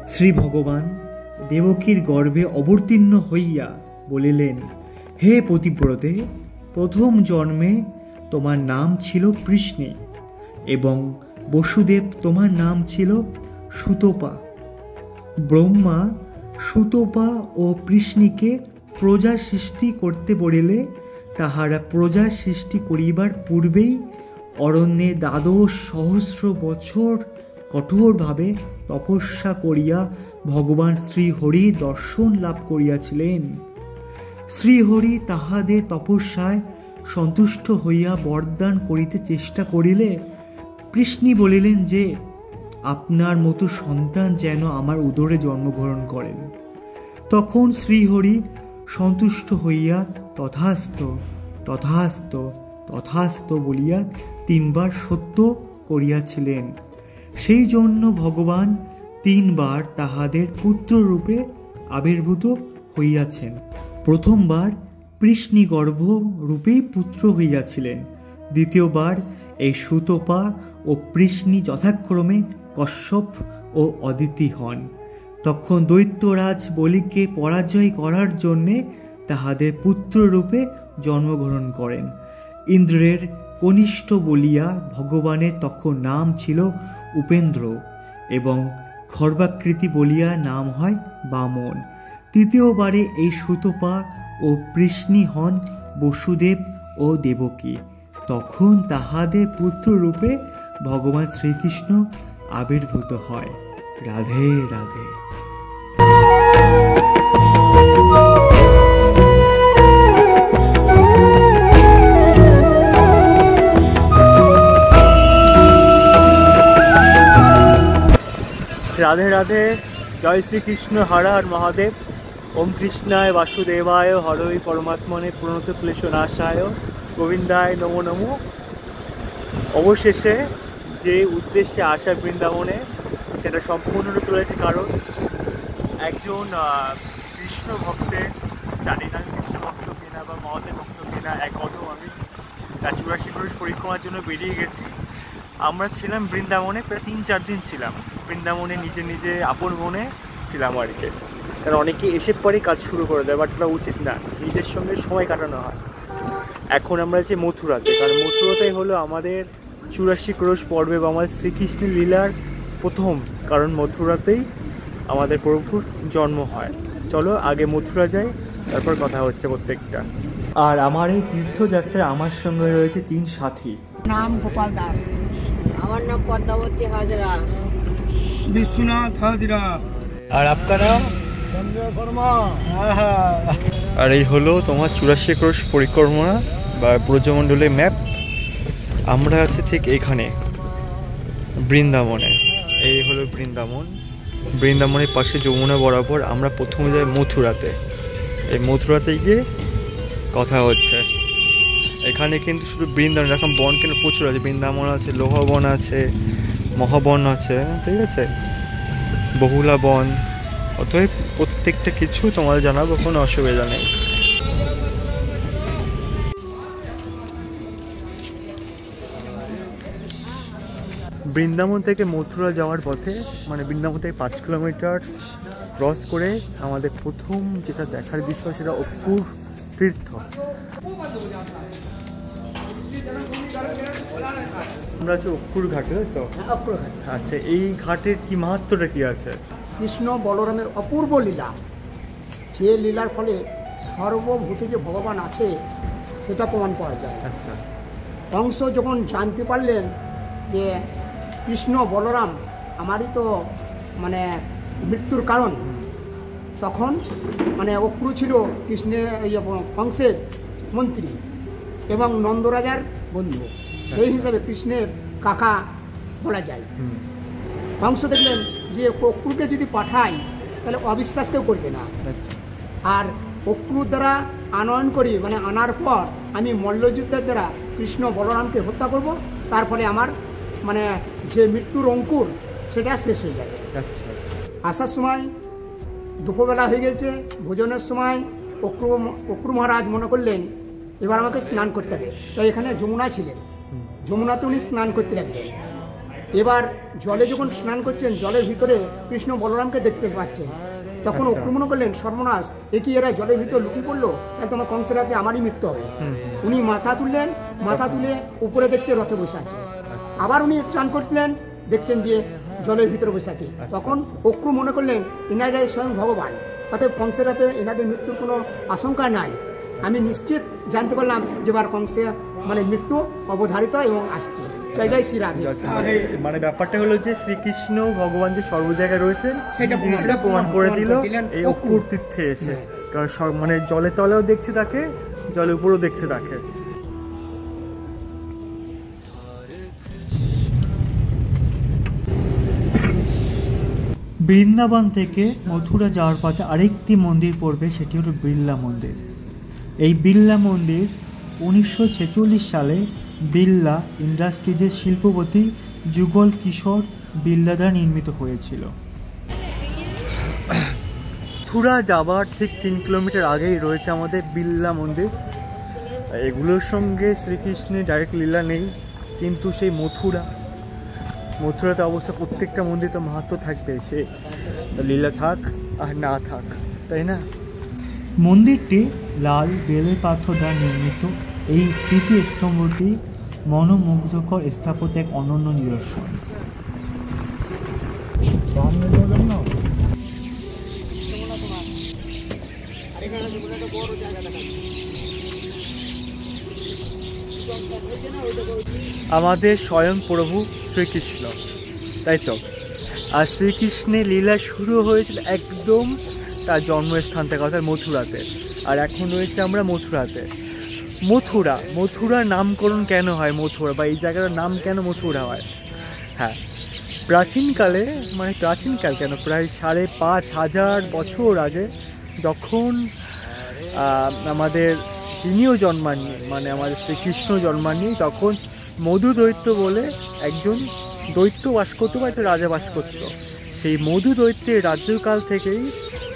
শ্রী ভগবান দেবকীর গর্ভে অবতীর্ণ হইয়া বলিলেন, হে পতিব্রতে, প্রথম জন্মে তোমার নাম ছিল পৃষ্ণী এবং বসুদেব তোমার নাম ছিল সুতপা। ব্রহ্মা সুতপা ও পৃষ্ণীকে প্রজা সৃষ্টি করতে বলিলে তাহারা প্রজা সৃষ্টি করিবার পূর্বেই অরণ্যে ১২ সহস্র বছর কঠোরভাবে তপস্যা করিয়া ভগবান শ্রীহরি দর্শন লাভ করিয়াছিলেন। শ্রীহরি তাহাদের তপস্যায় সন্তুষ্ট হইয়া বরদান করিতে চেষ্টা করিলে পৃষ্ণী বলিলেন যে আপনার মতো সন্তান যেন আমার উদরে জন্মগ্রহণ করেন। তখন শ্রীহরি সন্তুষ্ট হইয়া তথাস্তু তথাস্তু তথাস্তু বলিয়া ৩ বার সত্য করিয়াছিলেন। সেই জন্য ভগবান ৩ বার তাহাদের পুত্ররূপে আবির্ভূত হইয়াছেন। প্রথমবার পৃষ্ণী গর্ভ রূপেই পুত্র হইয়াছিলেন, দ্বিতীয়বার এই সুতপা ও পৃষ্ণী যথাক্রমে কশ্যপ ও অদিতি হন। তখন দৈত্যরাজ বলিকে পরাজয় করার জন্যে তাহাদের পুত্ররূপে জন্মগ্রহণ করেন। ইন্দ্রের কনিষ্ঠ বলিয়া ভগবানের তখন নাম ছিল উপেন্দ্র এবং খর্বাকৃতি বলিয়া নাম হয় বামন। তৃতীয়বারে এই সুতপা ও পৃষ্ণী হন বসুদেব ও দেবকী। তখন তাহাদের পুত্ররূপে ভগবান শ্রীকৃষ্ণ আবির্ভূত হয়। রাধে রাধে। রাধে রাধে। জয় শ্রীকৃষ্ণ। হর হর মহাদেব। ওম কৃষ্ণায় বাসুদেবায় হরই পরমাত্মনে প্রণত ক্লেশ নাশায় গোবিন্দায় নমো নমো। অবশেষে যে উদ্দেশ্যে আসা বৃন্দাবনে সেটা সম্পূর্ণ চলেছে, কারণ একজন কৃষ্ণ ভক্তের, জানি না কৃষ্ণ ভক্ত কিনা বা মহাদেব ভক্ত কিনা, এক অধম আমি ৮৪ ক্রোশ পরিক্রমার জন্য বেরিয়ে গেছি। আমরা ছিলাম বৃন্দাবনে, প্রায় ৩-৪ দিন ছিলাম বৃন্দাবনে, নিজে নিজে আপন মনে ছিলাম আর কি। কারণ অনেকে এসে পরে কাজ শুরু করে দেয়, বাট ওটা উচিত না, নিজের সঙ্গে সময় কাটানো হয়। এখন আমরা আছি মথুরাতে, কারণ মথুরাটাই হলো আমাদের ৮৪ ক্রোশ পর্বে বা আমাদের শ্রীকৃষ্ণের লীলার প্রথম, কারণ মথুরাতেই আমাদের প্রভুর জন্ম হয়। চলো আগে মথুরা যাই, তারপর কথা হচ্ছে প্রত্যেকটা। আর আমার এই তীর্থযাত্রা আমার সঙ্গে রয়েছে ৩ সাথী। নাম গোপাল দাস। আমার নাম পদ্মাবতী হাজরা। বিশ্বনাথ হাজরা। আর আপনারা? সঞ্জয় শর্মা। আর এই হলো তোমার ৮৪ ক্রোশ পরিক্রমা বা ব্রজমণ্ডলের ম্যাপ। আমরা আছি ঠিক এখানে বৃন্দাবনে। এই হলো বৃন্দাবন। বৃন্দাবনের পাশে যমুনা বরাবর আমরা প্রথমে যাই মথুরাতে। এই মথুরাতে গিয়ে কথা হচ্ছে। এখানে কিন্তু শুধু বৃন্দাবন, এরকম বন কিন্তু প্রচুর আছে। বৃন্দাবন আছে, লোহবন আছে, মহাবন আছে, ঠিক আছে, বহুলা বন। অতএব প্রত্যেকটা কিছু তোমাদের জানাবো, কোনো অসুবিধা নেই। বৃন্দাবন থেকে মথুরা যাওয়ার পথে, মানে বৃন্দাবন থেকে ৫ কিলোমিটার ক্রস করে আমাদের প্রথম যেটা দেখার বিষয় সেটা অপুর তীর্থ। আমরা আছি অপুর ঘাটে, তো আচ্ছা, এই ঘাটের কি মাহাত্ম্যটা কি আছে? কৃষ্ণ বলরামের অপূর্ব লীলা, যে লীলার ফলে সর্বভূতে যে ভগবান আছে সেটা প্রমাণ পাওয়া যায়। আচ্ছা, কংস যখন জানতে পারলেন যে কৃষ্ণ বলরাম আমারই তো মানে মৃত্যুর কারণ, তখন মানে অক্রু ছিল কৃষ্ণের কংসের মন্ত্রী এবং নন্দরাজার বন্ধু, সেই হিসাবে কৃষ্ণের কাকা বলা যায়। কংস দেখলেন যে অক্রুকে যদি পাঠাই তাহলে অবিশ্বাস কেউ করবে না, আর অক্রুর দ্বারা আনয়ন করি মানে আনার পর আমি মল্লযুদ্ধের দ্বারা কৃষ্ণ বলরামকে হত্যা করব, তার ফলে আমার মানে যে মৃত্যুর অঙ্কুর সেটা শেষ হয়ে যাবে। আসার সময় দুপুরবেলা হয়ে গেছে, ভোজনের সময় অক্রু মহারাজ মনে করলেন এবার আমাকে স্নান করতে হবে, তাই এখানে যমুনা ছিলেন, যমুনাতে উনি স্নান করতে লাগলেন। এবার জলে যখন স্নান করছেন, জলের ভিতরে কৃষ্ণ বলরামকে দেখতে পাচ্ছেন। তখন অক্রু মনে করলেন, সর্বনাশ, এ কি এরা জলের ভিতর লুকিয়ে পড়লো, তাহলে তোমার কংসের হাতে আমারই মৃত্যু হবে। উনি মাথা তুললেন, মাথা তুলে উপরে দেখছে রথে বসে আছে। আবার উনি স্নান করলেন, দেখছেন যে জলের ভিতরে বসে আছে। তখন অক্রু মনে করলেন, এনারাই স্বয়ং ভগবান, অতএব কংসের হাতে এনাদের মৃত্যুর কোনো আশঙ্কা নাই। আমি নিশ্চিত জানতে পারলাম যে এবার কংসে মানে মৃত্যু অবধারিত এবং আসছে। জয় জয় শ্রী রাধে। মানে ব্যাপারটা হলো যে শ্রীকৃষ্ণ ভগবান যে সর্ব জায়গায় রয়েছেন সেটা প্রমাণ করে দিল এই অক্রুর অক্রুর তীর্থে এসে। কারণ মানে জলের তলেও দেখছে তাকে, জলের উপরেও দেখছে তাকে। বৃন্দাবন থেকে মথুরা যাওয়ার পথে আরেকটি মন্দির পড়বে, সেটি হলো বিড়লা মন্দির। এই বিড়লা মন্দির 1946 সালে বিড়লা ইন্ডাস্ট্রিজের শিল্পপতি যুগল কিশোর বিড়লা দ্বারা নির্মিত হয়েছিল। মথুরা যাবার ঠিক 3 কিলোমিটার আগেই রয়েছে আমাদের বিড়লা মন্দির। এগুলোর সঙ্গে শ্রীকৃষ্ণের ডাইরেক্ট লীলা নেই, কিন্তু সেই মথুরাতে অবশ্য প্রত্যেকটা মন্দির তো মাহাত্ম্য থাকবে, সে লীলা থাক আর না থাক, তাই না? মন্দিরটি লাল বেলের পাথর দ্বারা নির্মিত। এই স্মৃতি স্তম্ভটি মনোমুগ্ধকর স্থাপত্য এক অনন্য নিদর্শন। আমাদের স্বয়ং প্রভু শ্রীকৃষ্ণ, তাই তো? আর শ্রীকৃষ্ণের লীলা শুরু হয়েছিল একদম তার জন্মস্থান থেকে, অর্থাৎ মথুরাতে। আর এখন রয়েছে আমরা মথুরাতে। মথুরার নামকরণ কেন হয় মথুরা, বা এই জায়গাটার নাম কেন মথুরা হয়? হ্যাঁ, প্রাচীনকালে, মানে প্রাচীনকাল কেন, প্রায় 5,500 বছর আগে যখন আমাদের তিনিও জন্মাননি, মানে আমাদের শ্রীকৃষ্ণ জন্মাননি, তখন মধু দৈত্য বলে একজন দৈত্য বাস করতো, বা একটা রাজা বাস করতো। সেই মধু দৈত্যের রাজ্যকাল থেকেই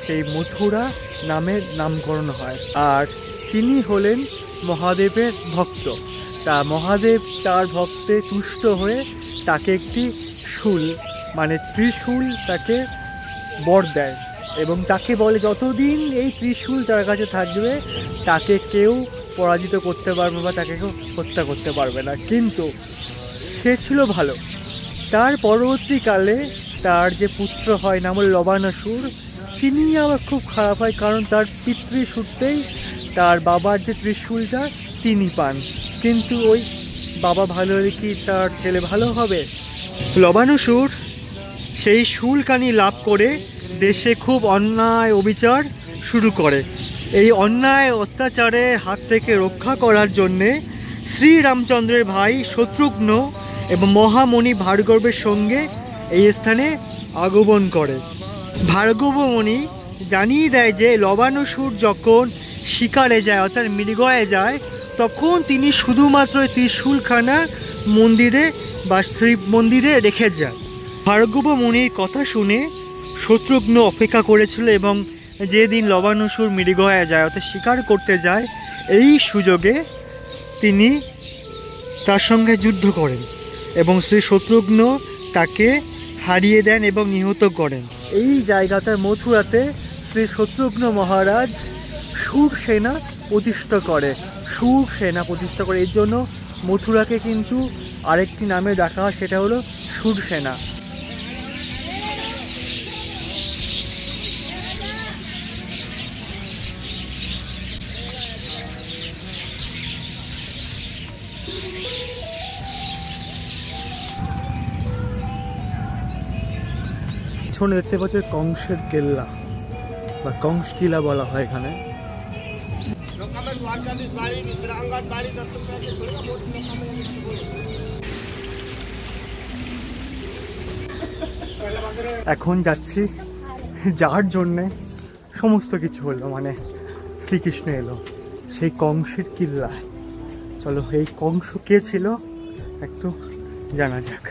সেই মথুরা নামের নামকরণ হয়। আর তিনি হলেন মহাদেবের ভক্ত। তা মহাদেব তার ভক্তে তুষ্ট হয়ে তাকে একটি শূল, মানে ত্রিশূল, তাকে বর দেয় এবং তাকে বলে যতদিন এই ত্রিশূল তার কাছে থাকবে তাকে কেউ পরাজিত করতে পারবে বা তাকে কেউ হত্যা করতে পারবে না। কিন্তু সে ছিল ভালো। তার পরবর্তীকালে তার যে পুত্র হয় নাম হল লবানাসুর, তিনি আবার খুব খারাপ হয়, কারণ তার পিতৃসূত্রেই তার বাবার যে ত্রিশূলটা তিনি পান। কিন্তু ওই বাবা ভালো হলে কি তার ছেলে ভালো হবে? লবানাসুর সেই শূলকানি লাভ করে দেশে খুব অন্যায় অবিচার শুরু করে। এই অন্যায় অত্যাচারের হাত থেকে রক্ষা করার জন্যে শ্রীরামচন্দ্রের ভাই শত্রুঘ্ন এবং মহামণি ভার্গবের সঙ্গে এই স্থানে আগমন করে। ভার্গবমণি জানিয়ে দেয় যে লবানাসুর যখন শিকারে যায়, অর্থাৎ মৃগয়ে যায়, তখন তিনি শুধুমাত্র ত্রিশূলখানা মন্দিরে বা শ্রী মন্দিরে রেখে যায়। ভার্গবমণির কথা শুনে শত্রুঘ্ন অপেক্ষা করেছিল এবং যেদিন লবানাসুর মৃগয়ে যায়, অর্থাৎ শিকার করতে যায়, এই সুযোগে তিনি তার সঙ্গে যুদ্ধ করেন এবং শ্রী শত্রুঘ্ন তাকে হারিয়ে দেন এবং নিহত করেন। এই জায়গাতে মথুরাতে শ্রী শত্রুঘ্ন মহারাজ সুরসেনা প্রতিষ্ঠা করে। এর জন্য মথুরাকে কিন্তু আরেকটি নামে ডাকা হয়, সেটা হলো সুরসেনা। পিছনে দেখতে পাচ্ছি কংসের কেল্লা বা কংস কিলা বলা হয় এখানে। এখন যাচ্ছি যার জন্যে সমস্ত কিছু হলো, মানে শ্রীকৃষ্ণ এলো সেই কংসের কিল্লায়। চলো এই কংস কে ছিল একটু জানা যাক।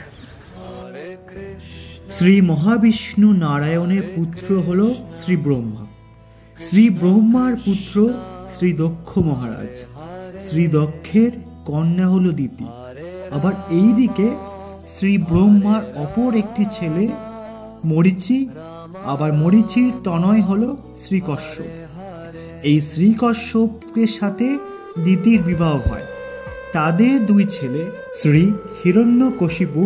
শ্রী মহাবিষ্ণু নারায়ণের পুত্র হল শ্রী ব্রহ্মা। শ্রী ব্রহ্মার পুত্র শ্রী দক্ষ মহারাজ। শ্রী দক্ষের কন্যা হল দিতি। আবার এই দিকে শ্রী ব্রহ্মার অপর একটি ছেলে মরীচি, আবার মরীচির তনয় হল শ্রীকশ্যপ। এই শ্রীকশ্যপের সাথে দিতির বিবাহ হয়। তাদের দুই ছেলে শ্রী হিরণ্যকশিপু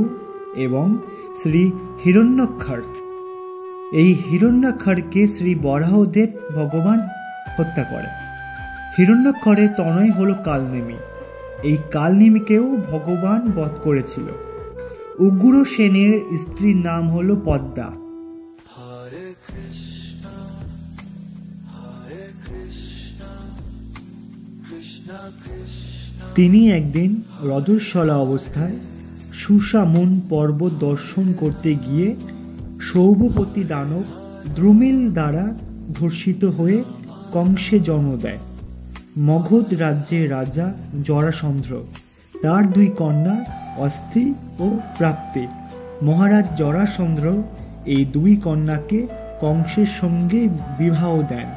এবং শ্রী হিরণ্যক্ষর। এই হিরণ্যক্ষরকে শ্রী বরাহদেব ভগবান হত্যা করে। হিরণ্যক্ষরের তনয় হল কালনেমি। এই কালনেমিকেও ভগবান বধ করেছিল। উগ্রসেনের স্ত্রীর নাম হল পদ্মা। তিনি একদিন রজস্বলা অবস্থায় সুষামন পর্বত দর্শন করতে গিয়ে সৌভপতি দানব দ্রুমিল দ্বারা ধর্ষিত হয়ে কংসে জন্ম দেয়। মগধ রাজ্যের রাজা জরাসন্ধ, তার দুই কন্যা অস্থি ও প্রাপ্তি। মহারাজ জরাসন্ধ এই দুই কন্যাকে কংসের সঙ্গে বিবাহ দেন।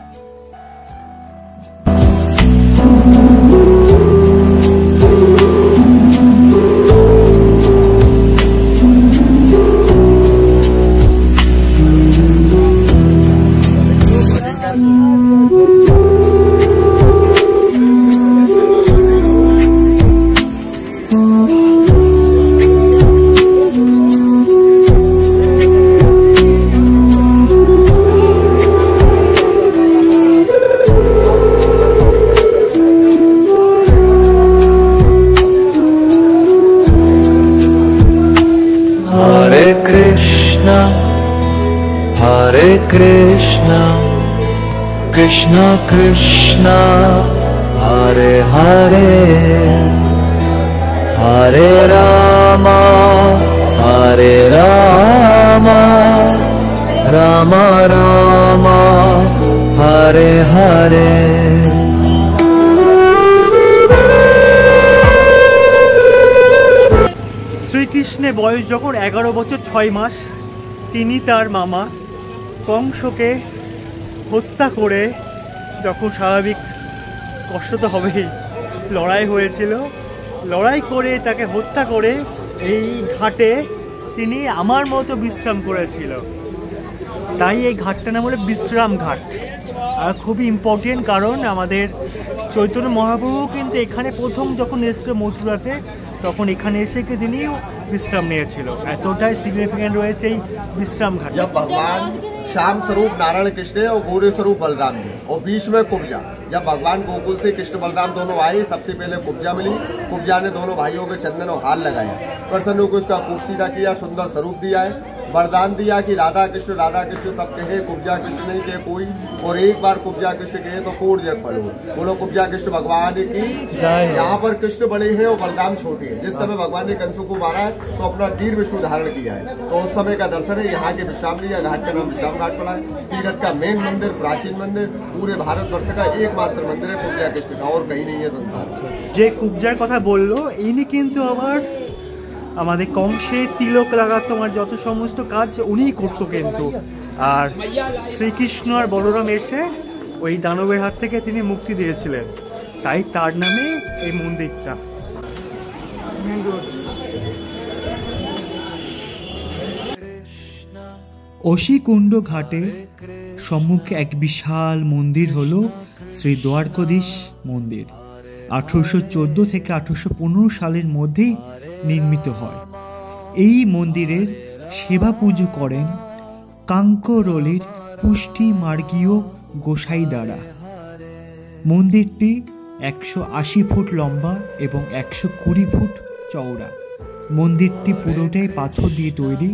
Krishna Krishna Hare Hare Hare Rama Hare Rama Rama Rama Hare Hare। শ্রীকৃষ্ণের বয়স যখন 11 বছর 6 মাস, তিনি তার মামা কংসকে হত্যা করে, যখন স্বাভাবিক কষ্ট তো হবেই, লড়াই হয়েছিল, লড়াই করে তাকে হত্যা করে এই ঘাটে তিনি আমার মতো বিশ্রাম করেছিল। তাই এই ঘাটটার নাম হলো বিশ্রাম ঘাট। আর খুবই ইম্পর্টেন্ট, কারণ আমাদের চৈতন্য মহাপ্রভু কিন্তু এখানে প্রথম যখন এসেছিল মথুরাতে, তখন এখানে এসে তিনি বিশ্রাম নিয়েছিল। এতটাই সিগনিফিকেন্ট রয়েছে এই বিশ্রাম ঘাট। श्याम स्वरूप नारायण कृष्ण और गौरी स्वरूप बलराम जी, और बीच में कुब्जा। जब भगवान गोकुल से कृष्ण बलराम दोनों आए, सबसे पहले कुब्जा मिली। कुब्जा ने दोनों भाइयों के चंदन और हार लगाया, कृष्ण को उसका खूब सीधा किया, सुंदर स्वरूप दिया है, वरदान दिया कि राधा कृष्ण सब कहे, कुब्जा कृष्ण नहीं कहे कोई। और एक बार कुब्जा कृष्ण कहे तो कोट जग पड़ो, बोलो कुब्जा कृष्ण भगवान की। यहाँ पर कृष्ण बड़े हैं और बलराम छोटे हैं। जिस समय भगवान ने कंसों को मारा है तो अपना तीर विष्णु धारण किया है, तो उस समय का दर्शन है। यहाँ के विश्राम लिया, घाट का नाम विश्राम घाट पड़ा है। तीरथ का मेन मंदिर, प्राचीन मंदिर, पूरे भारतवर्ष का एकमात्र मंदिर है कुब्जा कृष्ण का, और कहीं नहीं है संसार। যে কুব্জার কথা বললো, ইনি কিন্তু আবার আমাদের কংসে তিলক লাগাতো, আমার যত সমস্ত কাজ উনিই করতো কিন্তু। আর শ্রীকৃষ্ণ আর বলরাম এসে ওই দানবের হাত থেকে তিনি মুক্তি দিয়েছিলেন, তাই তার নামে এই মন্দিরটা। অশিকুণ্ড ঘাটের সম্মুখে এক বিশাল মন্দির হলো শ্রী দ্বারকাধীশ মন্দির। 1814 থেকে 1815 সালের মধ্যেই নির্মিত হয়। এই মন্দিরের সেবা পুজো করেন কাঙ্করলির পুষ্টি মার্গীয় গোসাই দ্বারা। মন্দিরটি 180 ফুট লম্বা এবং 120 ফুট চওড়া। মন্দিরটি পুরোটাই পাথর দিয়ে তৈরি।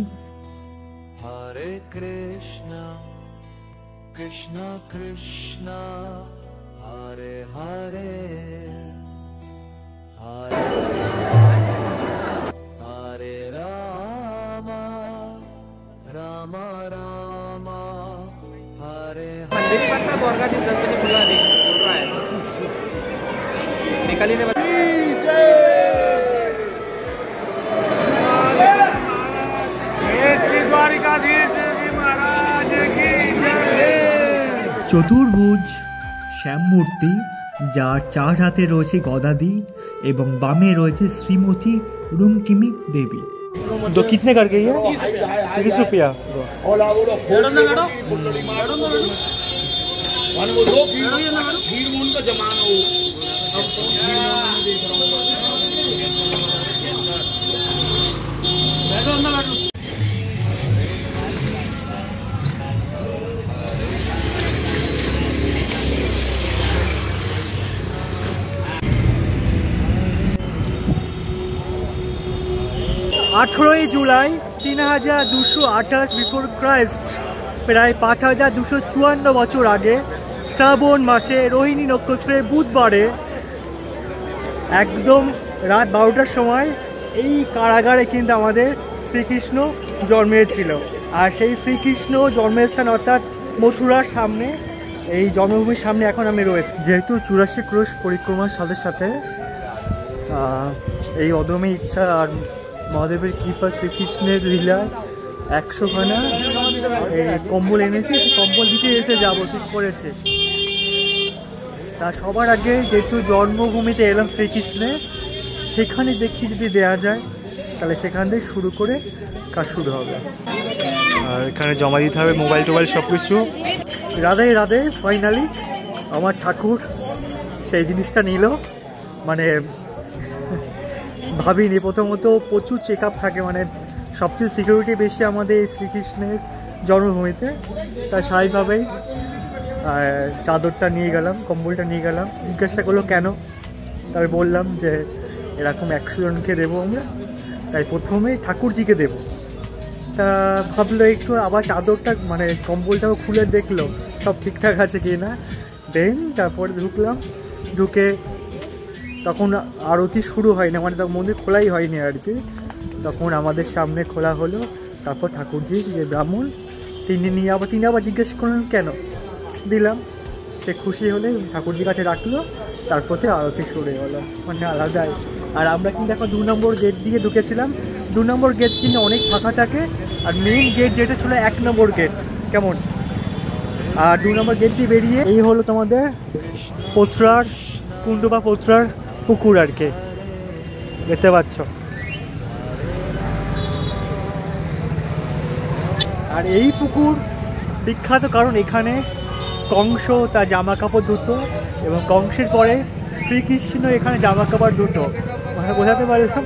হরে কৃষ্ণ কৃষ্ণ কৃষ্ণ হরে হরে হরে হরে রাম রাম রাम हरे मंदिर पत्ता बोरगा दिन 10 बजे खुला बोल रहा है। निकाली ने श्री द्वारिकाधीश जी महाराज की जय। চতুর্ভুজ শ্যামমূর্তি, যার 4 হাতে রয়েছে গদাদি এবং বামে রয়েছে শ্রীমতী রুমকিমি দেবী। दो कितने करके ये 30 रुपया আঠেরোই জুলাই 3228 বিফোর ক্রাইস্ট, প্রায় 5254 বছর আগে শ্রাবণ মাসে রোহিণী নক্ষত্রে বুধবারে একদম রাত 12টার সময় এই কারাগারে কিন্তু আমাদের শ্রীকৃষ্ণ জন্মেছিল। আর সেই শ্রীকৃষ্ণ জন্মস্থান অর্থাৎ মথুরার সামনে, এই জন্মভূমির সামনে এখন আমি রয়েছি। যেহেতু 84 ক্রোশ পরিক্রমার সাথে সাথে এই অদম্য ইচ্ছা আর মহাদেবের কৃপা, শ্রীকৃষ্ণের লীলা 100খানা কম্বল এনেছে, কম্বল দিতে যেতে যাবো ঠিক করেছে। তা সবার আগে যেহেতু জন্মভূমিতে এলাম শ্রীকৃষ্ণের, সেখানে দেখি যদি দেয়া যায় তাহলে সেখান থেকে শুরু করে কাজ শুরু হবে। আর এখানে জমা দিতে হবে মোবাইল টোবাইল সব কিছু। রাধে রাধে, ফাইনালি আমার ঠাকুর সেই জিনিসটা নিল। মানে ভাবিনি, প্রথমত প্রচুর চেক আপ থাকে, মানে সবচেয়ে সিকিউরিটি বেশি আমাদের এই শ্রীকৃষ্ণের জন্মভূমিতে। তাই স্বাভাবিকভাবেই চাদরটা নিয়ে গেলাম, কম্বলটা নিয়ে গেলাম। জিজ্ঞাসা করলো কেন, তাই বললাম যে এরকম 100 জনকে দেবো আমরা, তাই প্রথমে ঠাকুরজিকে দেব। তা ভাবলো একটু আবার চাদরটা মানে কম্বলটাও খুলে দেখলো সব ঠিকঠাক আছে কি না। দেন তারপরে ঢুকলাম, ঢুকে তখন আরতি শুরু হয় না, মানে তখন মন্দির খোলাই হয়নি আর কি। তখন আমাদের সামনে খোলা হলো, তারপর ঠাকুরজি যে ব্রাহ্মণ তিনি আবার জিজ্ঞেস করলেন কেন, দিলাম। সে খুশি হলে ঠাকুরজির কাছে রাখলো, তারপরে আরতি শুরু হলো, মানে আলাদাই। আর আমরা কিন্তু এখন 2 নম্বর গেট দিয়ে ঢুকেছিলাম। 2 নম্বর গেট কিন্তু অনেক ফাঁকা থাকে, আর মেইন গেট যেটা ছিল 1 নম্বর গেট কেমন। আর 2 নম্বর গেট দিয়ে বেরিয়ে এই হলো তোমাদের পোত্রার কুণ্ড বা পোত্রার পুকুর আর কি, দেখতে পাচ্ছ। আর এই পুকুর বিখ্যাত কারণ এখানে কংস তার জামা কাপড় ধুতো, এবং কংসের পরে শ্রীকৃষ্ণ এখানে জামা কাপড় ধুতো। মানে বোঝাতে পারলাম,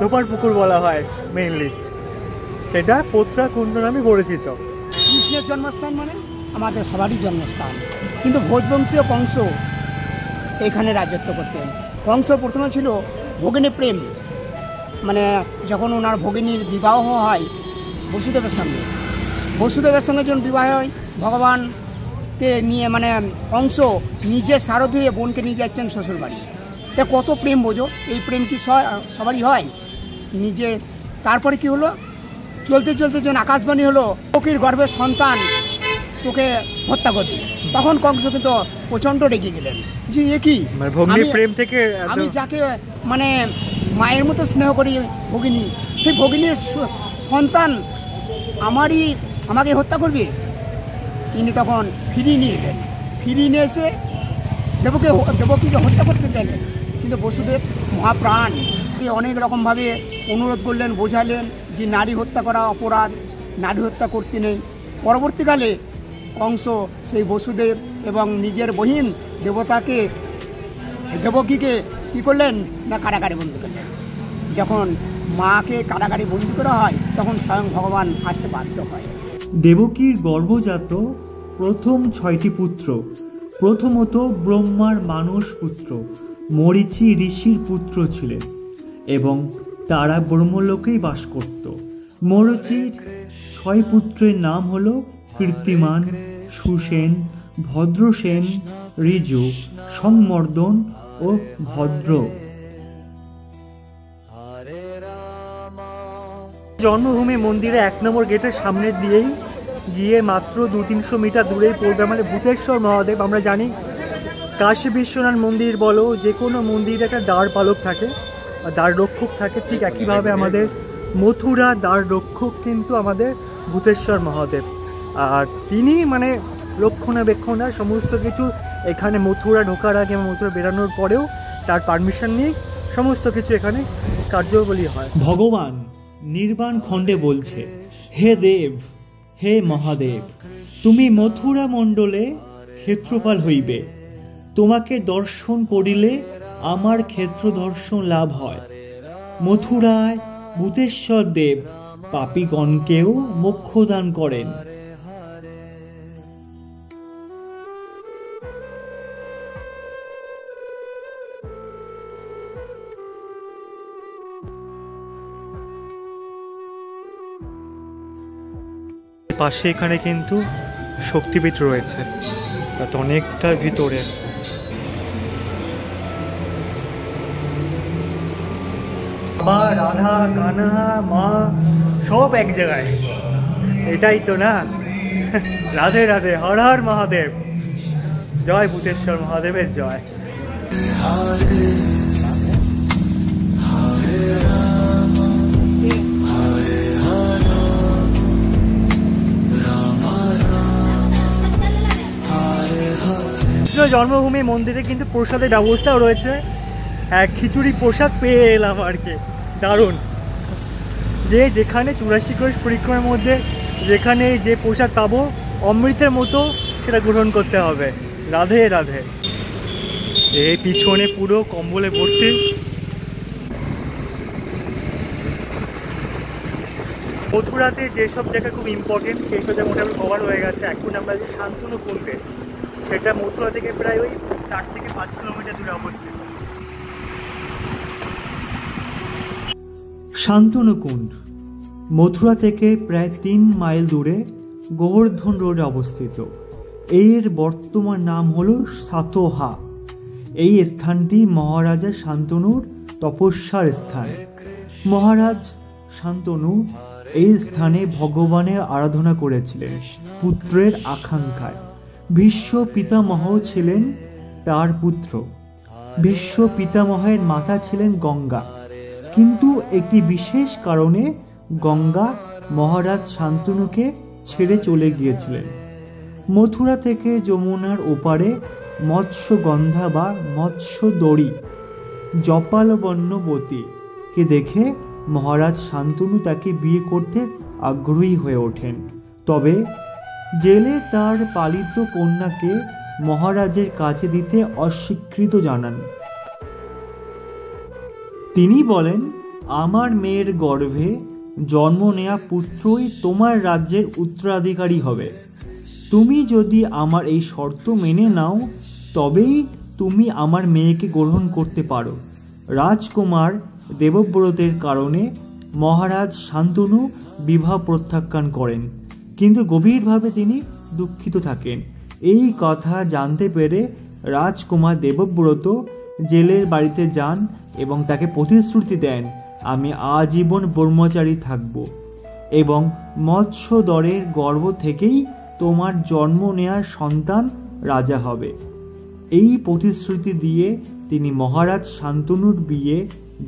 ধোপার পুকুর বলা হয় মেইনলি, সেটা পোত্রা কুণ্ড নামে পরিচিত। কৃষ্ণের জন্মস্থান মানে আমাদের সবারই জন্মস্থান, কিন্তু ভোজবংশীয় কংস এখানে রাজত্ব করতেন। কংস প্রথমে ছিল ভগিনী প্রেম, মানে যখন ওনার ভগিনীর বিবাহ হয় বসুদেবের সঙ্গে যখন বিবাহ হয়, ভগবানকে নিয়ে মানে কংস নিজের সারথি হয়ে বোনকে নিয়ে যাচ্ছেন শ্বশুর বাড়ি। তা কত প্রেম বোঝো, এই প্রেম কি সবারই হয় নিজে। তারপরে কি হলো, চলতে চলতে যখন আকাশবাণী হলো পকির গর্ভের সন্তান তোকে হত্যা করবি, তখন কংস কিন্তু প্রচণ্ড রেগে গেলেন যে এ কি, প্রেম থেকে আমি যাকে মানে মায়ের মতো স্নেহ করি ভগিনী, সেই ভগিনীর সন্তান আমাকে হত্যা করবে। তিনি তখন ফিরিয়ে নিয়ে এলেন, ফিরিয়ে নিয়ে এসে দেবকীকে হত্যা করতে চাইলেন। কিন্তু বসুদেব মহাপ্রাণ অনেক রকমভাবে অনুরোধ করলেন, বোঝালেন যে নারী হত্যা করা অপরাধ, নারী হত্যা করতে নেই। পরবর্তীকালে কংস সেই বসুদেব এবং নিজের বহিন দেবকীকে কী করলেন না কারাগারে বন্দী করলেন। যখন মাকে কারাগারে বন্দী করা হয় তখন স্বয়ং ভগবান আসতে বাধ্য হয়। দেবকীর গর্ভজাত প্রথম 6টি পুত্র, প্রথমত ব্রহ্মার মানস পুত্র মরীচি ঋষির পুত্র ছিলেন, এবং তারা ব্রহ্মলোকেই বাস করত। মরীচির 6 পুত্রের নাম হল কীর্তিমান, সুসেন, ভদ্রসেন, ঋজু, সংমর্দন ও ভদ্র। জন্মভূমি মন্দিরে 1 নম্বর গেটের সামনে দিয়েই গিয়ে মাত্র 200-300 মিটার দূরেই পড়বে আমাদের ভূতেশ্বর মহাদেব। আমরা জানি কাশী বিশ্বনাথ মন্দির বলো, যে কোনো মন্দিরে একটা দ্বার পালক থাকে, দ্বার রক্ষক থাকে, ঠিক একইভাবে আমাদের মথুরা দ্বার রক্ষক কিন্তু আমাদের ভূতেশ্বর মহাদেব। আর তিনি মানে রক্ষণাবেক্ষণা সমস্ত কিছু এখানে মথুরা ঢোকার আগে, মথুরা বেরানোর পরেও তার পারমিশন নিয়ে সমস্ত কিছু এখানে কার্যবলী হয়। ভগবান নির্বাণ খণ্ডে বলছে, হে দেব, হে মহাদেব, তুমি মথুরা মণ্ডলে ক্ষেত্রপাল হইবে। তোমাকে দর্শন করিলে আমার ক্ষেত্র দর্শন লাভ হয়। মথুরায় ভূতেশ্বর দেব পাপীগণকেও মোক্ষদান করেন। পাশে এখানে কিন্তু শক্তিপীঠ রয়েছে, অনেকটা ভিতরে। মা রাধা, কানহা, মা সব এক জায়গায়, এটাই তো না। রাধে রাধে, হর হর মহাদেব, জয় ভূতেশ্বর মহাদেবের জয়। জন্মভূমি মন্দিরে কিন্তু প্রসাদের ব্যবস্থাও রয়েছে। খিচুড়ি প্রসাদ পেয়ে এলাম আর কি, দারুণ। যে যেখানে 84 কোষ পরিক্রমার মধ্যে যেখানে যে প্রসাদ পাবো অমৃতের মতো সেটা গ্রহণ করতে হবে। রাধে রাধে। এই পিছনে পুরো কম্বলে ভর্তি। মথুরাতে যেসব জায়গা খুব ইম্পর্টেন্ট সেই সব জায়গা মোটামুটি কভার হয়ে গেছে। এখন আমরা যে শান্তনু কুণ্ডে, সেটা মথুরা থেকে প্রায় ওই 4 থেকে 5 কিলোমিটার দূরে অবস্থিত। শান্তনু কুণ্ড মথুরা থেকে প্রায় 3 মাইল দূরে গোবর্ধন রোডে অবস্থিত। এর বর্তমান নাম হল সাতোহা। এই স্থানটি মহারাজা শান্তনুর তপস্যার স্থান। মহারাজ শান্তনু এই স্থানে ভগবানের আরাধনা করেছিলেন পুত্রের আকাঙ্ক্ষায়। ভীষ্ম পিতামহ ছিলেন তার পুত্র। ভীষ্ম পিতামহের মাতা ছিলেন গঙ্গা, কিন্তু একটি বিশেষ কারণে গঙ্গা মহারাজ শান্তনুকে ছেড়ে চলে গিয়েছিলেন। মথুরা থেকে যমুনার ওপারে মৎস্যগন্ধা বা মৎস্যদড়ি জপালবন্যবতীকে দেখে মহারাজ শান্তনু তাকে বিয়ে করতে আগ্রহী হয়ে ওঠেন। তবে জেলে তার পালিত কন্যাকে মহারাজের কাছে দিতে অস্বীকৃত জানান। তিনি বলেন, আমার মেয়ের গর্ভে জন্ম নেয়া পুত্রই তোমার রাজ্যের উত্তরাধিকারী হবে। তুমি যদি আমার এই শর্ত মেনে নাও তবেই তুমি আমার মেয়েকে গ্রহণ করতে পারো। রাজকুমার দেবব্রতের কারণে মহারাজ শান্তনু বিবাহ প্রত্যাখ্যান করেন, কিন্তু গভীরভাবে তিনি দুঃখিত থাকেন। এই কথা জানতে পেরে রাজকুমার দেবব্রত জেলের বাড়িতে যান এবং তাকে প্রতিশ্রুতি দেন, আমি আজীবন ব্রহ্মচারী থাকব এবং মৎস্যদরের গর্ভ থেকেই তোমার জন্ম নেয়ার সন্তান রাজা হবে। এই প্রতিশ্রুতি দিয়ে তিনি মহারাজ শান্তনুর বিয়ে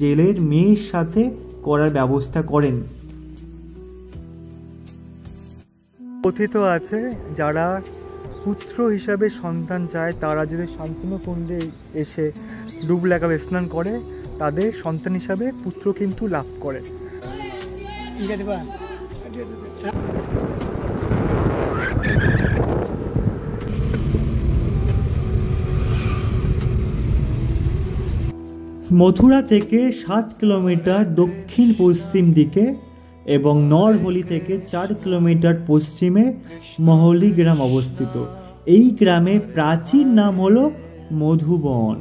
জেলের মেয়ের সাথে করার ব্যবস্থা করেন। কথিত আছে যারা পুত্র হিসাবে সন্তান চায় তারা যদি শান্তনু কুণ্ডে এসে ডুব লাগাবে, স্নান করে, তাদের সন্তান হিসাবে পুত্র কিন্তু লাভ করে। মথুরা থেকে 7 কিলোমিটার দক্ষিণ পশ্চিম দিকে এবং নরহলি থেকে 4 কিলোমিটার পশ্চিমে মহলি গ্রাম অবস্থিত। এই গ্রামের প্রাচীন নাম হলো মধুবন।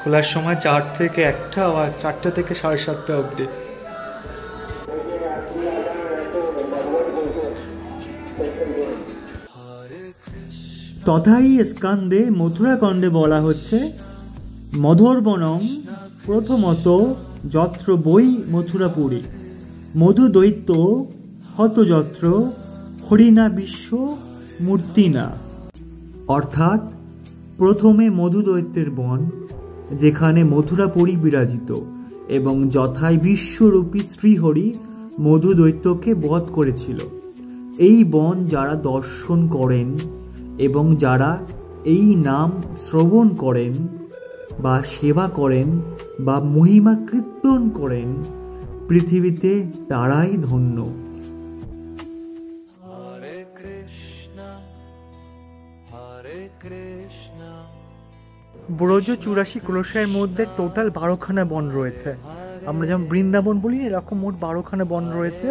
খোলার সময় 4 থেকে 1টা আর 4টা থেকে 7:30 অবধি। তথাই স্কন্ধে মথুরাখণ্ডে বলা হচ্ছে, মধুরবনং প্রথমত যত্র বৈ মথুরাপুরী মধু দৈত্য হতযত্র হরিণা বিশ্ব মূর্তিনা। অর্থাৎ প্রথমে মধু দৈত্যের বন, যেখানে মথুরাপুরী বিরাজিত, এবং যথায় বিশ্বরূপী শ্রীহরি মধু দৈত্যকে বধ করেছিল। এই বন যারা দর্শন করেন এবং যারা এই নাম শ্রবণ করেন বা সেবা করেন বা মহিমা কীর্তন করেন, পৃথিবীতে তারাই ধন্য। Hare Krishna, Hare Krishna. Braj 84 ক্রোশের মধ্যে টোটাল 12খানা বন রয়েছে। আমরা যেমন বৃন্দাবন বলি, এরকম মোট 12খানা বন রয়েছে।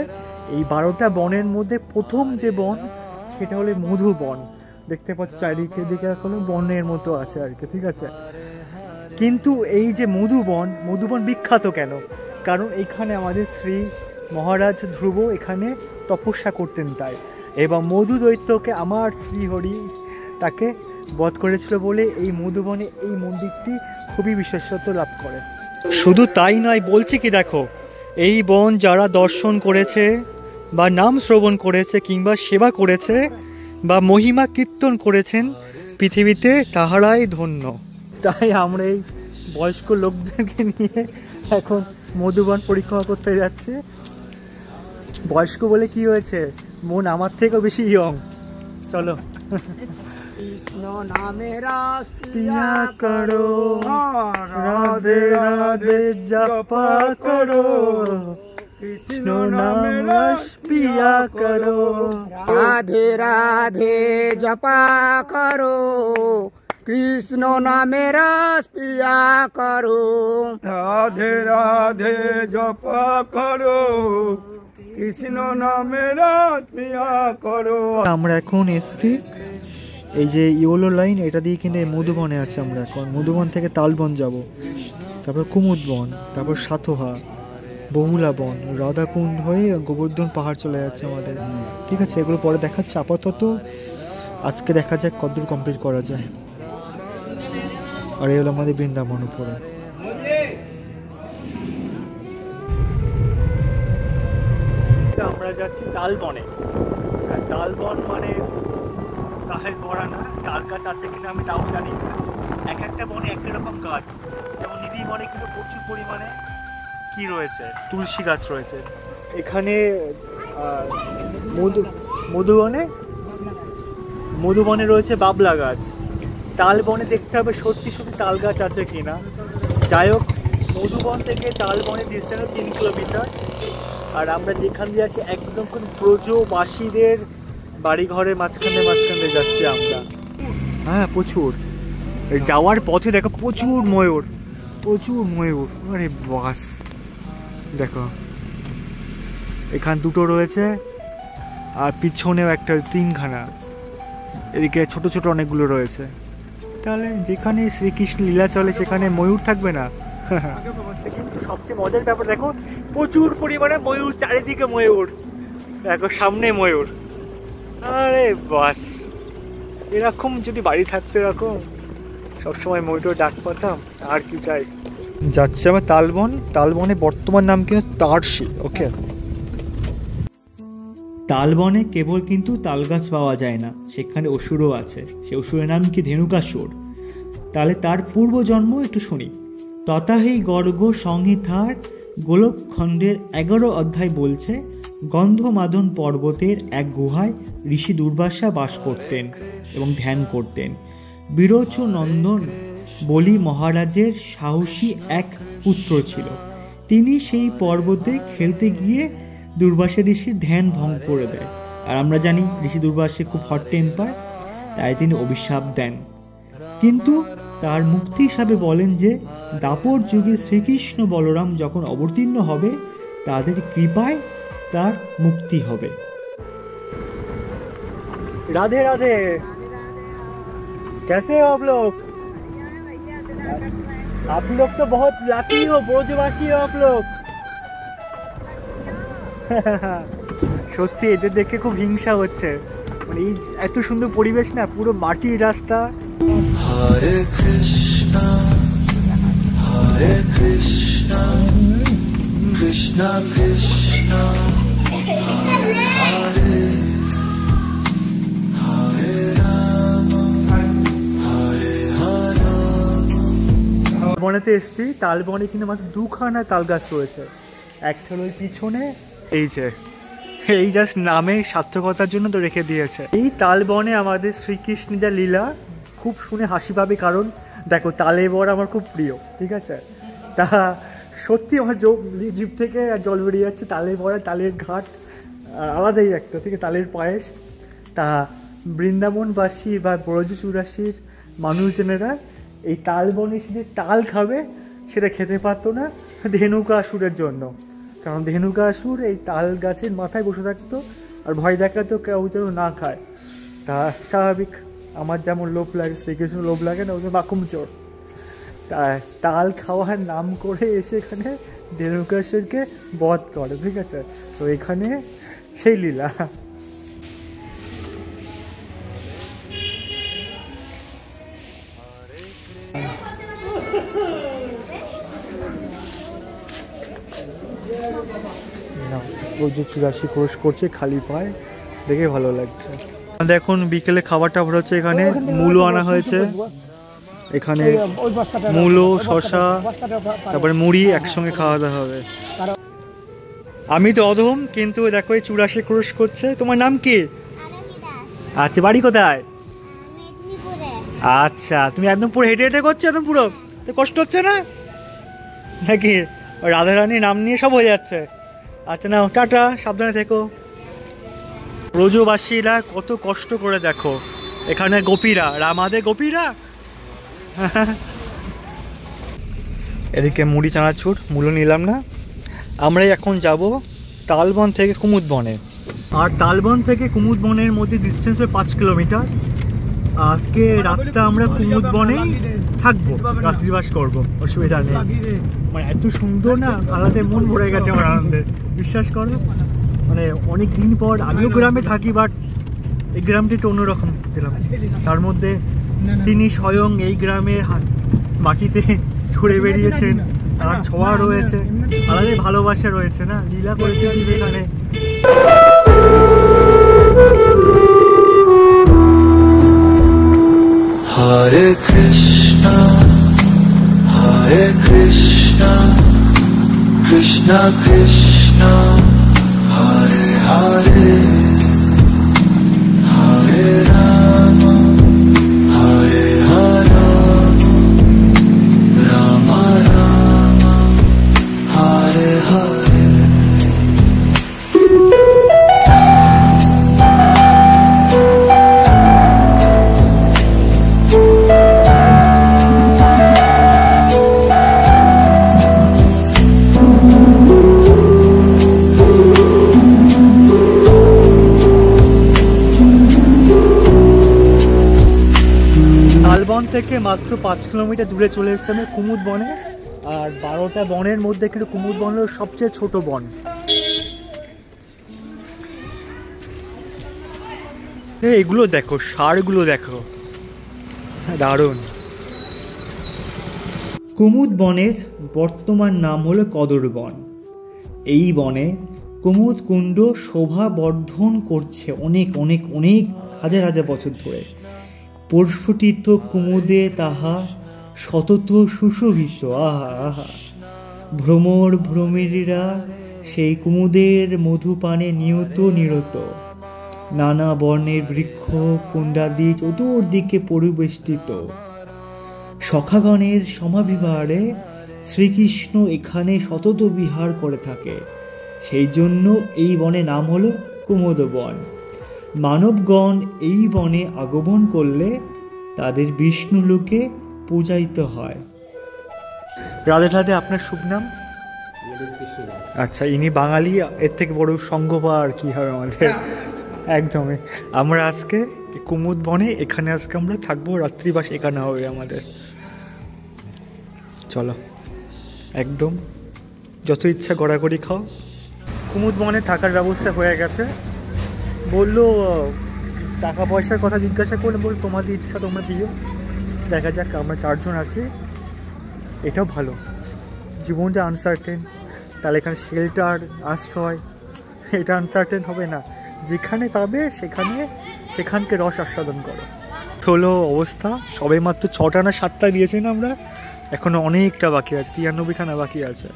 এই 12টা বনের মধ্যে প্রথম যে বন সেটা হলো মধুবন। দেখতে পাচ্ছ চারিদিকে দিকে কোনো বনের মতো আছে আর কি, ঠিক আছে। কিন্তু এই যে মধুবন বিখ্যাত কেন? কারণ এখানে আমাদের শ্রী মহারাজ ধ্রুব এখানে তপস্যা করতেন তাই, এবং মধু দৈত্যকে আমার শ্রীহরি তাকে বধ করেছিল বলে এই মধুবনে এই মন্দিরটি খুবই বিশেষত্ব লাভ করে। শুধু তাই নয়, বলছে কি দেখো, এই বন যারা দর্শন করেছে বা নাম শ্রবণ করেছে কিংবা সেবা করেছে বা মহিমা কীর্তন করেছেন, পৃথিবীতে তাহারাই ধন্য। তাই আমরা এই বয়স্ক লোকদেরকে নিয়ে এখন মধুবন পরিক্রমা করতে যাচ্ছি। বয়স্ক বলে কি হয়েছে, মন আমার থেকেও বেশি ইয়ং। চলো। কৃষ্ণ নামে রাস পিয়া করো, রাধে রাধে জপা করো, কৃষ্ণ নাম রস পিয়া করো। রাধে রাধে জপা করো, কৃষ্ণ নামে রস পিয়া করো। রাধে রাধে জপা করো, কৃষ্ণ নামে রাত পিয়া করো। আমরা এখন এসছি এই যে ইয়োলো লাইন, এটা দিয়ে কিনে মধুবনে আছে। আমরা এখন মধুবন থেকে তালবন যাব, তারপর কুমুদ বন, তারপর সাতোহা, বহুলা বন, রাধাকুণ্ড হয়ে গোবর্ধন পাহাড় চলে যাচ্ছে আমাদের। ঠিক আছে, এগুলো পরে দেখাচ্ছে। আপাতত আজকে দেখা যাক কতদূর কমপ্লিট করা যায়। আর এই হলো আমাদের বৃন্দাবন উপরে। আমরা যাচ্ছি তালবনে। তালবন মানে তাহের পড়া না, তার গাছ আছে কিনা আমি তাও জানি না। এক একটা বনে এক রকম গাছ, যেমন নিধি বনে কিন্তু প্রচুর পরিমাণে কি রয়েছে, তুলসী গাছ রয়েছে। এখানে মধুবনে রয়েছে বাবলা গাছ। তালবনে দেখতে হবে সত্যি সত্যি তাল গাছ আছে কিনা। যাই হোক, মধুবন থেকে তালবনের ডিস্টেন্স 3 কিলোমিটার। আর আমরা যেখান দিয়ে যাচ্ছি একদম কোন ব্রজবাসীদের বাড়ি ঘরের মাঝখানে যাচ্ছি আমরা। হ্যাঁ, প্রচুর। যাওয়ার পথে দেখো প্রচুর ময়ূর। আরে বাস, দেখো এখান 2টো রয়েছে, আর পিছনেও একটা 3খানা, এদিকে ছোট ছোট অনেকগুলো রয়েছে। তাহলে যেখানে শ্রীকৃষ্ণ লীলা চলে সেখানে ময়ূর থাকবে না? কিন্তু সবচেয়ে মজার ব্যাপার দেখো, প্রচুর পরিমাণে ময়ূর, চারিদিকে ময়ূর, দেখো সামনে ময়ূর। আরে বাস, এরকম যদি বাড়ি থাকতো, এরকম সবসময় ময়ূর ডাক পাতাম, আর কি চাই। যাচ্ছে আমার তালবনে বর্তমান নাম কিন্তু তারসি। ওকে, তালবনে কেবল কিন্তু তালগাছ পাওয়া যায় না, সেখানে অসুরও আছে। সে অসুরের নাম কি? ধেনুকাসুর। তাহলে তার পূর্বজন্ম একটু শুনি। তথাহি গর্গ সংহিতার গোলকখণ্ডের 11 অধ্যায় বলছে, গন্ধমাদন পর্বতের এক গুহায় ঋষি দুর্বাসা বাস করতেন এবং ধ্যান করতেন। বিরোচ নন্দন বলি মহারাজের সাহসী এক পুত্র ছিল। তিনি সেই পর্বতে খেলতে গিয়ে দুর্বাসা ঋষির ধ্যান ভঙ্গ করে দেয়। আর আমরা জানি ঋষি দুর্বাসা খুব হট টেম্পার, তাই তিনি অভিশাপ দেন। কিন্তু তার মুক্তি হিসাবে বলেন যে দাপর যুগে শ্রীকৃষ্ণ বলরাম যখন অবতীর্ণ হবে, তাদের কৃপায় তার মুক্তি হবে। राधे राधे। कैसे हो आप लोग? आप लोग तो बहुत लकी हो, ব্রজবাসী हो आप लोग। সত্যি এদের দেখে খুব হিংসা হচ্ছে, মানে এই এত সুন্দর পরিবেশ না, পুরো মাটির রাস্তা। হরে কৃষ্ণ হরে Krishna Krishna Krishna Hare Hare Hare Rama Hare Hare বনেতে এসছি, তাল বনে কিন্তু মাত্র দুখানা তাল গাছ রয়েছে। একটা হলো ওই পিছনে, এই যে এই জাস্ট নামে সার্থকতার জন্য তো রেখে দিয়েছে। এই তাল বনে আমাদের শ্রীকৃষ্ণ যা লীলা খুব শুনে হাসি পাবে, কারণ দেখো তালের বড়া আমার খুব প্রিয়, ঠিক আছে? তা সত্যি আমার জিভ থেকে জল বেরিয়ে যাচ্ছে। তালের বড়া, তালের ঘাট আলাদাই একটা, ঠিক আছে? তালের পায়েস। তা বৃন্দাবনবাসী বা ব্রজচূড়াসীর মানুষজনেরা এই তাল বনে এসে তাল খাবে সেটা খেতে পারতো না ধেনুকাসুরের জন্য, কারণ ধেনুকাসুর এই তাল গাছের মাথায় বসে থাকতো আর ভয় দেখাতো কেউ যেন না খায়। তা স্বাভাবিক, আমার যেমন লোভ লাগে, শ্রীকৃষ্ণ লোভ লাগে না, ওদের বাকুম চোর। তা তাল খাওয়ার নাম করে এসে এখানে ধেনুকাসুরকে বধ করে, ঠিক আছে? তো এখানে সেই লীলা। চুরাশি ক্রোশ করছে খালি পায়ে, দেখে ভালো লাগছে। এখন বিকেলে খাবার টাবার হচ্ছে, এখানে মূলো আনা হয়েছে, এখানে মূলো, শশা, তারপরে মুড়ি একসঙ্গে খাওয়া দাওয়া হবে। আমি তো অধম, কিন্তু দেখো এই চুরাশি ক্রোশ করছে। তোমার নাম কি? আচ্ছা, বাড়ি কোথায়? আচ্ছা, তুমি একদম পুরো হেঁটে হেঁটে করছো, একদম পুরো তো কষ্ট হচ্ছে না নাকি? রাধারানীর নাম নিয়ে সব হয়ে যাচ্ছে। আচ্ছা নাও, টাটা, সাবধানে থেকো। ব্রজবাসীরা কত কষ্ট করে দেখো, এখানে গোপীরা, রামাদের গোপীরা। এদিকে মুড়ি চানাচুর, মূল্য নিলাম না। আমরা এখন যাব তালবন থেকে কুমুদবনে, আর তালবন থেকে কুমুদবনের মধ্যে ডিস্টেন্স 5 কিলোমিটার। আজকে রাতটা আমরা কুমুদবনেই থাকবো, রাত্রিবাস করবো, অসুবিধা নেই। মানে এত সুন্দর না, আলাদা মন ভরে গেছে আমার আনন্দে, বিশ্বাস করো। মানে অনেক দিন পর, আমিও গ্রামে থাকি, বাট এই গ্রামটি একটু অন্যরকম গ্রাম। তার মধ্যে তিনি স্বয়ং এই গ্রামের মাটিতে ছড়ে বেরিয়েছেন, তার ছোঁয়া রয়েছে, আলাদা ভালোবাসা রয়েছে না, লীলা করেছে তিনি এখানে। Hare Krishna Krishna Krishna Hare Hare Hare Rama Hare Rama Rama Rama Hare Hare তালবন থেকে মাত্র 5 কিলোমিটার দূরে চলে এসেছে আমি কুমুদবনে। আর 12টা বনের মধ্যে কিন্তু কুমুদবন হলো সবচেয়ে ছোট বন। এগুলো দেখো, ষাঁড়গুলো দেখো, দারুণ। কুমুদবনের বর্তমান নাম হলো কদরবন। এই বনে কুমুদ কুণ্ড শোভা বর্ধন করছে অনেক অনেক অনেক হাজার হাজার বছর ধরে। পরশুতীর্থ কুমুদে তাহা সতত সুশোভিত। আহা আহা, ভ্রমর ভ্রমরীরা সেই কুমুদের মধুপানে নিয়ত নিরত। নানা বর্ণের বৃক্ষ কুণ্ডাদি চতুর্দিকে পরিবেষ্টিত। সখাগণের সমাবিহারে শ্রীকৃষ্ণ এখানে সতত বিহার করে থাকে, সেই জন্য এই বনে নাম হলো কুমুদবন। মানবগণ এই বনে আগমন করলে তাদের বিষ্ণুলোকে পূজায়িত হয়। রাধে রাধে, আপনার শুভ নাম? আচ্ছা, ইনি বাঙালি, এর থেকে বড় সঙ্গপা আর কি হবে আমাদের। একদমই। আমরা আজকে কুমুদবনে, এখানে আজকে আমরা থাকবো, রাত্রিবাস এখানে হবে আমাদের। চলো, একদম যত ইচ্ছা গড়াগড়ি খাও। কুমুদবনে থাকার ব্যবস্থা হয়ে গেছে। বললো টাকা পয়সার কথা জিজ্ঞাসা করলে, বল তোমাদের ইচ্ছা তোমরা দিও, দেখা যাক। আমরা 4 জন আছি, এটাও ভালো। জীবনটা আনসার্টেন, তাহলে এখানে শেল্টার আশ্রয় এটা আনসার্টেন হবে না, যেখানে পাবে সেখানকে রস আস্বাদন করো। হলো অবস্থা, সবে মাত্র 6টা না 7টা দিয়েছি না আমরা, এখনো অনেকটা বাকি আছে, 93খানা বাকি আছে।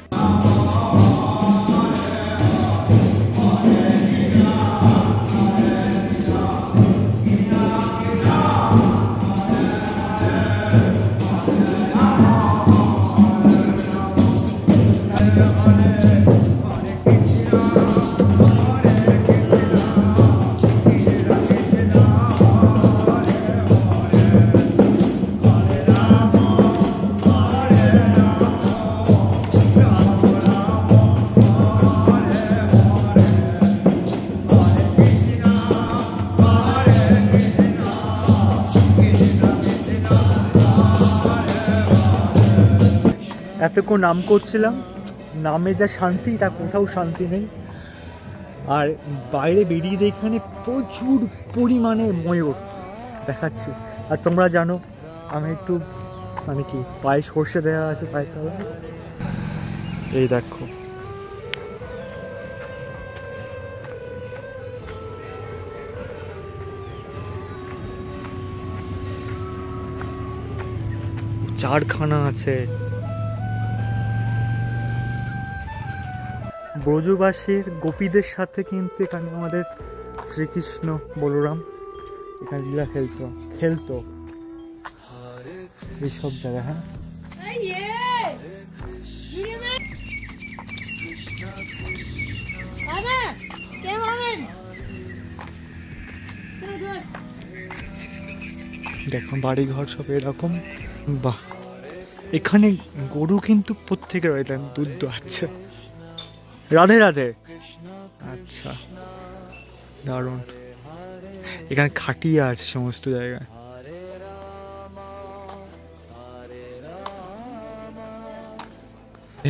এতক্ষণ নাম করছিলাম, নামে যা শান্তি তা কোথাও শান্তি নেই। আর বাইরে বেরিয়ে দিয়ে এখানে প্রচুর পরিমাণে ময়ূর দেখাচ্ছে। আর তোমরা জানো আমি একটু মানে কি পায়ে সর্ষে দেওয়া আছে পায়ের তলায়, এই দেখো। চারখানা আছে। ব্রজবাসীর গোপীদের সাথে কিন্তু এখানে আমাদের শ্রীকৃষ্ণ বলরাম এখানে লীলা খেলতো এইসব জায়গা। হ্যাঁ দেখো বাড়ি ঘর সব এরকম। বাহ, এখানে গরু কিন্তু প্রত্যেকের রয়েছেন, দুধ দোয়াচ্ছে। রাধে রাধে। আচ্ছা দারুণ, এখানে খাটিয়া আছে সমস্ত জায়গায়।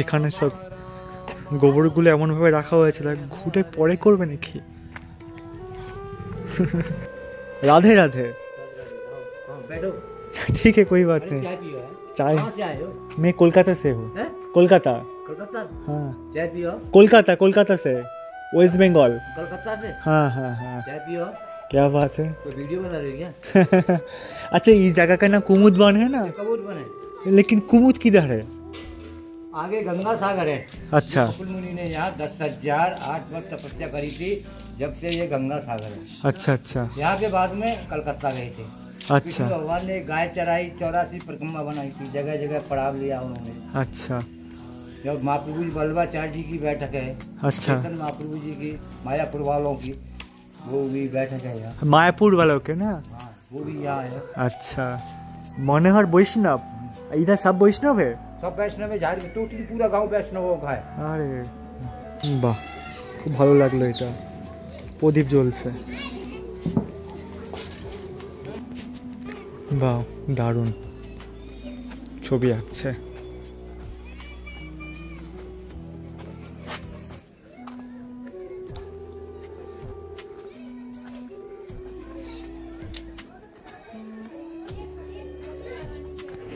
এখানে সব গোবরগুলো এমন ভাবে রাখা হয়েছিল, ঘুটে পরে করবে নাকি। राधे राधे। ठीक है कोई बात नहीं। चाय मैं कोलकाता से हूँ। कोलकाता। हाँ कोलकाता से, वेस्ट बंगाल। कोलकाता से? हाँ हाँ हाँ। चाय पियो। क्या बात है। कोई वीडियो बना रही हो क्या? अच्छा इस जगह का नाम कुमुद वन है ना? कबूत बने। लेकिन कुमुद किधर है? आगे गंगा सागर है। अच्छा। कपिल मुनि ने यहाँ 10,008 वर्ष तपस्या करी थी, जब से ये गंगा सागर है। अच्छा अच्छा। यहाँ के बाद में कलकत्ता गए थे। अच्छा। कृष्ण भगवान ने गाय चराई, 84 परिक्रमा बनाई थी, जगह जगह पड़ाव लिया उन्होंने। अच्छा। जब महाप्रभु जी वल्लभाचार्य जी की बैठक है, अच्छा। चेतन महाप्रभु जी की, मायापुर वालों की, वो भी बैठक है यहाँ। मायापुर वालों के ना? हाँ, वो भी यहाँ है। अच्छा। मनोहर वैष्णव, इधर सब वैष्णव है? सब वैष्णव है, झाड़ टोटली पूरा गांव वैष्णवों का है। আরে বাহ, খুব ভালো লাগলো। এটা প্রদীপ জ্বলছে, বাহ দারুণ ছবি আঁকছে।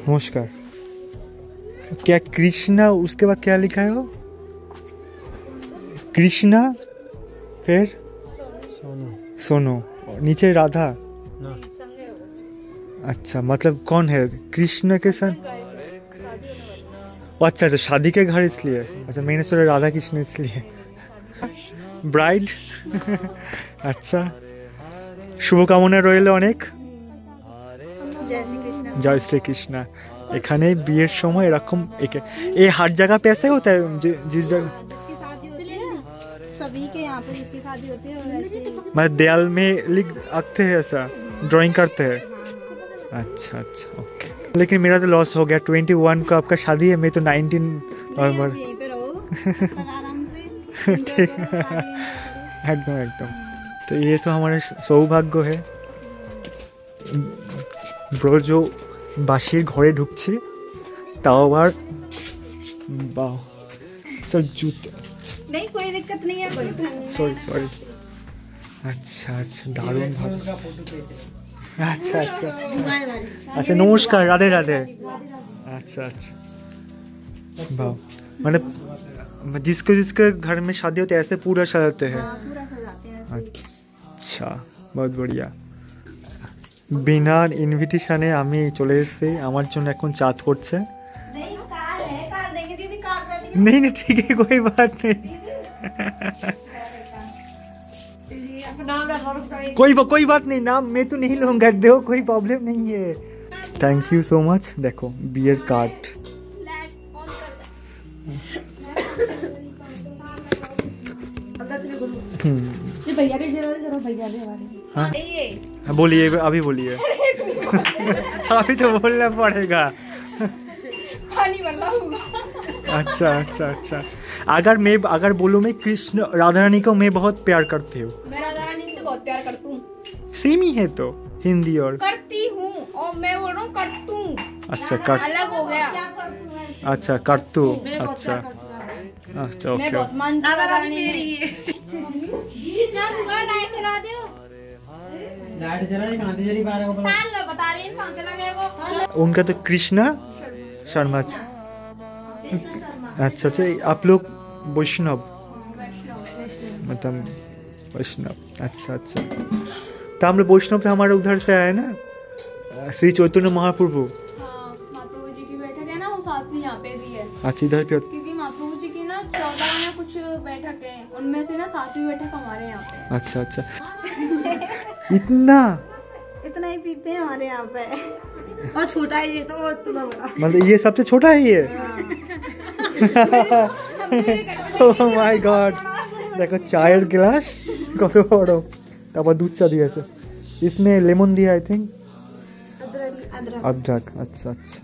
नमस्कार। क्या कृष्णा उसके बाद क्या लिखा है वो? कृष्णा फिर सोनो नीचे राधा। अच्छा मतलब कौन है कृष्ण के साथ? अच्छा अच्छा शादी के घर इसलिए। अच्छा मैंने सुना राधा कृष्ण इसलिए। ब्राइड। अच्छा শুভকামনা রইল অনেক। जय श्री कृष्णा। এখানে বিয়ের সময় এরকম ये हर जगह पे ऐसे होता है जिस जगह सभी के यहाँ पे जिसकी शादी होती है मतलब दयाल में लिख आते हैं, ऐसा ड्राइंग करते हैं। अच्छा अच्छा ओके। लेकिन मेरा तो लॉस हो गया, 21 को आपका शादी है, मैं तो 19 नवंबर। ठीक एकदम एकदम। तो ये तो हमारे सौभाग्य है। ব্রজো বাসির ঘরে ঢুকছে, তাও আবার বাহ সব জুতো। नहीं कोई दिक्कत नहीं है। Sorry sorry. अच्छा अच्छा दारुण भाग। अच्छा अच्छा अच्छा नमस्कार राधे राधे। अच्छा अच्छा বাহ मतलब जिसके जिसके घर में शादी होती है ऐसे पूरा सजाते हैं। पूरा सजाते हैं। अच्छा, बहुत बढ़िया। বিনা ইনভিটেশনে আমি চলে এসেছি, আমার জন্য এখন চাঁদ করছে। नहीं कार है, कार देंगे दीदी, कार दे दी। नहीं नहीं ठीक है, कोई बात नहीं। कोई बात नहीं, नाम मैं तो नहीं लूँगा, दो कोई प्रॉब्लम नहीं है। Thank you so much. देखो बियर कार्ड। भैया के जरा भैया दे हमारे। हाँ बोलिए, अभी बोलिए। अभी तो बोलना पड़ेगा। पानी वाला होगा। अच्छा अच्छा अच्छा। अगर बोलूँ मैं कृष्ण राधा रानी को मैं बहुत प्यार करती हूँ। मैं राधा रानी से बहुत प्यार करती हूँ। सेम ही है तो हिंदी और करती हूँ, और मैं बोल रहा हूँ करतू। अच्छा अलग हो गया। अच्छा करतू। अच्छा अच्छा मैं ओके। बहुत मानती हूँ राधा रानी मेरी। कृष्णा सुगा लाइट चला दो। लाइट जला दी, कहां जली बारे को बता रही है, कहां चला गया वो। उनका तो कृष्णा शर्मा। अच्छा अच्छा, आप लोग वैष्णव मतलब वैष्णव। अच्छा अच्छा, तो हम लोग वैष्णव तो हमारे उधर से आए ना, श्री चैतन्य महाप्रभु। महाप्रभु जी की बैठक है ना, वो साथ में यहाँ पे भी है। अच्छा इधर पे। क्योंकि महाप्रभु जी की ना 14 में कुछ बैठक है, उनमें से ना 7वीं बैठक हमारे यहाँ पे। अच्छा अच्छा। इतना ही पीते हैं हमारे यहाँ पे। और छोटा है ये तो, और तुम्हें बड़ा मतलब ये सबसे छोटा है ये। ओह माय गॉड, देखो चायर गिलास কত বড়, তারপর দুধ চা দিয়েছে, इसमें लेमन दिया आई थिंक, अदरक। अच्छा अच्छा,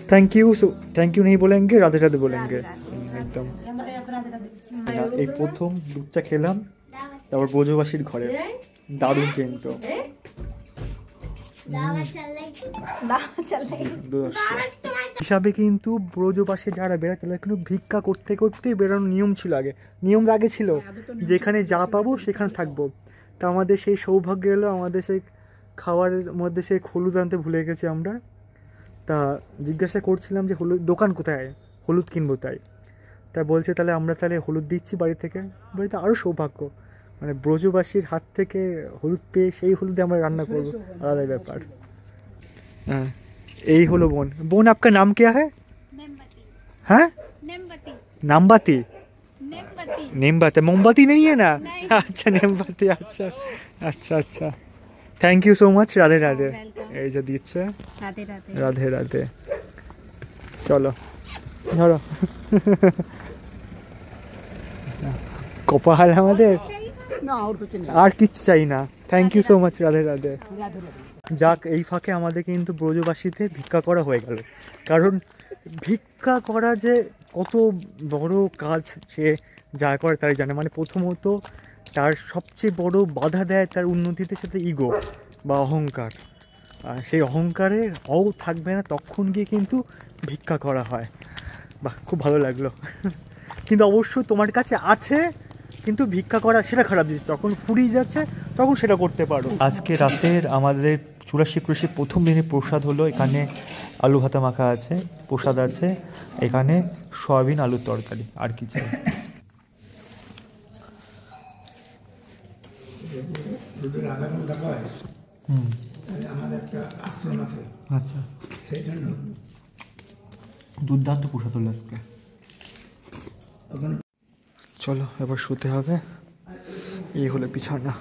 थैंक यू नहीं बोलेंगे, राधे राधे बोलेंगे एकदम। এই প্রথম দুধ চা খেলাম, তারপর ব্রজবাসীর ঘরে, দারুণ কিন্তু। হিসাবে কিন্তু ব্রজবাসী যারা বেড়ায় তারা কিন্তু ভিক্ষা করতে করতে বেরোনোর নিয়ম ছিল আগে ছিল যেখানে যা পাবো সেখানে থাকবো। তা আমাদের সেই সৌভাগ্য এলো, আমাদের সেই খাবারের মধ্যে সেই হলুদ আনতে ভুলে গেছি আমরা। তা জিজ্ঞাসা করছিলাম যে দোকান কোথায়, হলুদ কিনবো তাই বলছে তাহলে আমরা হলুদ দিচ্ছি বাড়িতে আরও সৌভাগ্য, মানে ব্রজবাসীর হাত থেকে হলুদ পেয়ে সেই হলুদে আমরা রান্না করবো, আলাদাই ব্যাপার। हाँ यही हलो बोन आपका नाम क्या है? हाँ नेमबती। नेमबती मोमबत्ती नहीं है ना? अच्छा नेमबती। अच्छा अच्छा अच्छा, thank you so much. Radhe Radhe. এই যে দিচ্ছে, রাধে রাধে। রাধে রাধে। চলো ধরো কপাল আমাদের আর কিছু চাই না। Thank you so much. Radhe Radhe. যাক, এই ফাঁকে আমাদের কিন্তু ব্রজবাসীতে ভিক্ষা করা হয়ে গেল, কারণ ভিক্ষা করা যে কত বড় কাজ সে যা করে তাই জানে। মানে প্রথমত তার সবচেয়ে বড় বাধা দেয় তার উন্নতিতে সেটা ইগো বা অহংকার। সেই অহংকারে থাকবে না, তখন গিয়ে কিন্তু ভিক্ষা করা হয়। বাহ, খুব ভালো লাগলো। কিন্তু অবশ্যই তোমার কাছে আছে, কিন্তু ভিক্ষা করা সেটা খারাপ জিনিস, তখন ফুরিয়ে যাচ্ছে তখন সেটা করতে পারো। আজকে রাতের আমাদের চুরাশি কৃষি প্রথম দিনে প্রসাদ হলো, এখানে আলু ভাতা মাখা আছে, প্রসাদ আছে, এখানে সয়াবিন আলুর তরকারি, আর কি চাই। যদি রাধাকুণ্ড দেখা হয় তাহলে আমাদের একটা আশ্রম আছে। আচ্ছা, সেইখানে দুর্দান্ত প্রসাদ হলো আজকে। চলো এবার শুতে হবে। এই হলো বিছানা।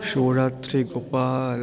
শিবরাত্রি গোপাল।